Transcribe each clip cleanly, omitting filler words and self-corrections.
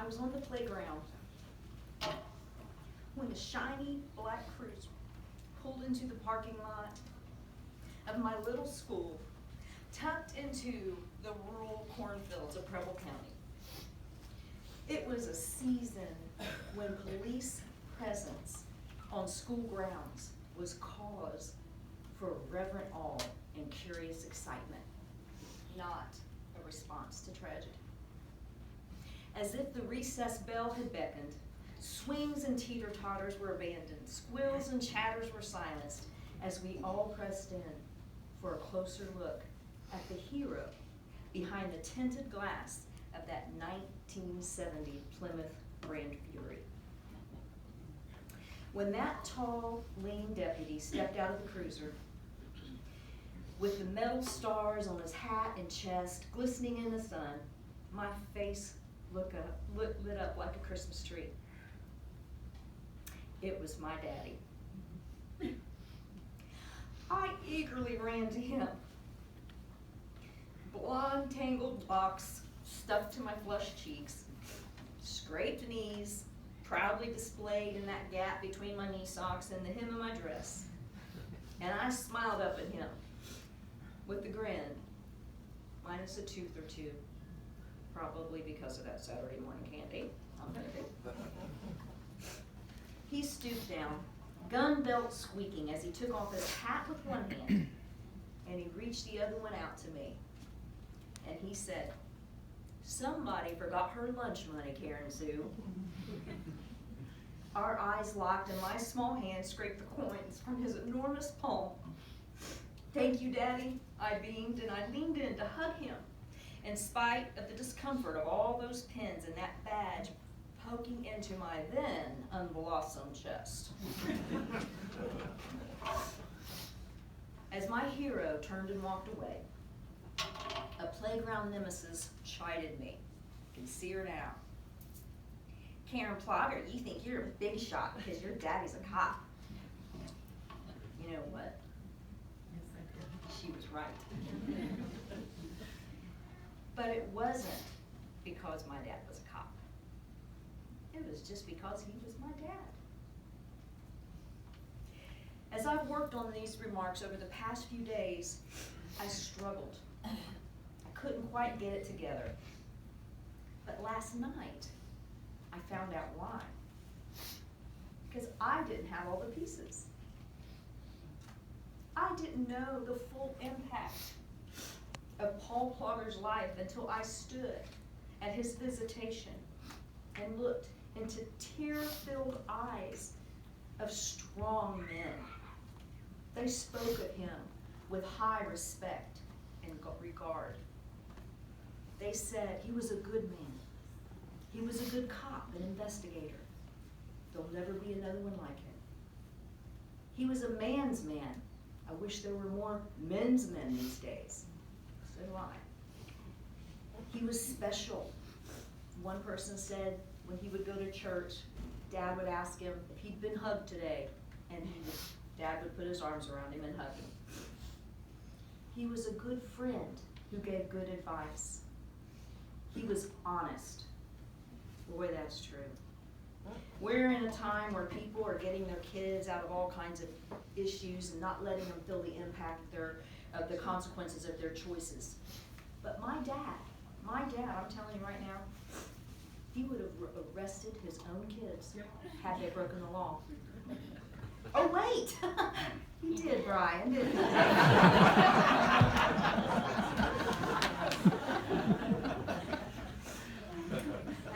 I was on the playground when a shiny black cruiser pulled into the parking lot of my little school, tucked into the rural cornfields of Preble County. It was a season when police presence on school grounds was cause for reverent awe and curious excitement, not a response to tragedy. As if the recess bell had beckoned, swings and teeter-totters were abandoned, squills and chatters were silenced, as we all pressed in for a closer look at the hero behind the tinted glass of that 1970 Plymouth Grand Fury. When that tall, lean deputy stepped out of the cruiser, with the metal stars on his hat and chest glistening in the sun, my face lit up like a Christmas tree. It was my daddy. I eagerly ran to him. Blonde, tangled locks stuck to my flushed cheeks, scraped knees, proudly displayed in that gap between my knee socks and the hem of my dress. And I smiled up at him with a grin, minus a tooth or two, probably because of that Saturday morning candy. He stooped down, gun belt squeaking as he took off his hat with one hand, and he reached the other one out to me. And he said, "Somebody forgot her lunch money, Karen Sue." Our eyes locked and my small hand scraped the coins from his enormous palm. "Thank you, Daddy," I beamed, and I leaned in to hug him, in spite of the discomfort of all those pins and that badge poking into my then unblossomed chest. As my hero turned and walked away, a playground nemesis chided me. I can see her now. "Karen Plaugher, you think you're a big shot because your daddy's a cop." You know what? She was right. But it wasn't because my dad was a cop. It was just because he was my dad. As I've worked on these remarks over the past few days, I struggled. I couldn't quite get it together. But last night, I found out why. Because I didn't have all the pieces. I didn't know the full impact of Paul Plaugher's life until I stood at his visitation and looked into tear-filled eyes of strong men. They spoke of him with high respect and regard. They said he was a good man. He was a good cop and investigator. There'll never be another one like him. He was a man's man. I wish there were more men's men these days. So do I. He was special. One person said when he would go to church, Dad would ask him if he'd been hugged today, and Dad would put his arms around him and hug him. He was a good friend who gave good advice. He was honest. Boy, that's true. We're in a time where people are getting their kids out of all kinds of issues and not letting them feel the impact of the consequences of their choices. But my dad, I'm telling you right now, he would have arrested his own kids had they broken the law. Oh, wait! He did, Brian, didn't he?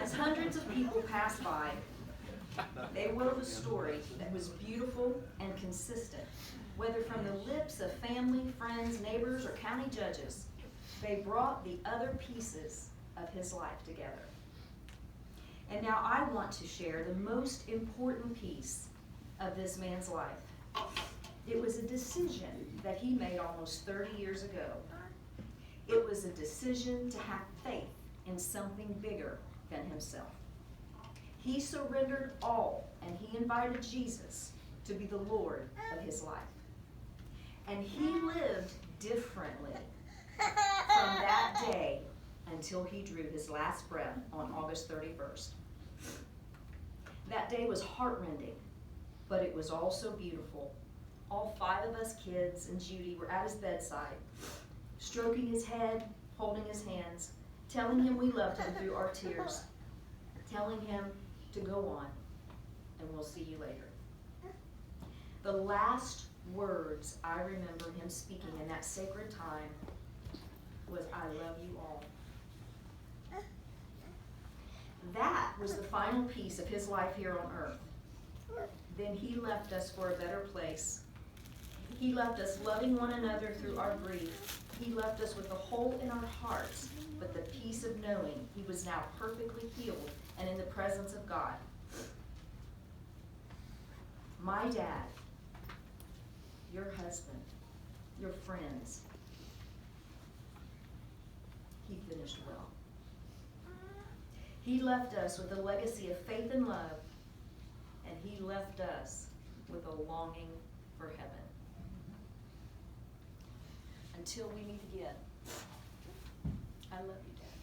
As hundreds of people passed by, they wove a story that was beautiful and consistent, whether from the lips of family, friends, neighbors, or county judges. They brought the other pieces of his life together. And now I want to share the most important piece of this man's life. It was a decision that he made almost 30 years ago. It was a decision to have faith in something bigger than himself. He surrendered all, and he invited Jesus to be the Lord of his life. And he lived differently from that day until until he drew his last breath on August 31st. That day was heartrending, but it was also beautiful. All 5 of us kids and Judy were at his bedside, stroking his head, holding his hands, telling him we loved him through our tears, telling him to go on, and we'll see you later. The last words I remember him speaking in that sacred time was, "I love you all." That was the final piece of his life here on earth. Then he left us for a better place. He left us loving one another through our grief. He left us with a hole in our hearts, but the peace of knowing he was now perfectly healed and in the presence of God. My dad, your husband, your friends, he finished well. He left us with a legacy of faith and love, and he left us with a longing for heaven. Until we meet again, I love you, Dad.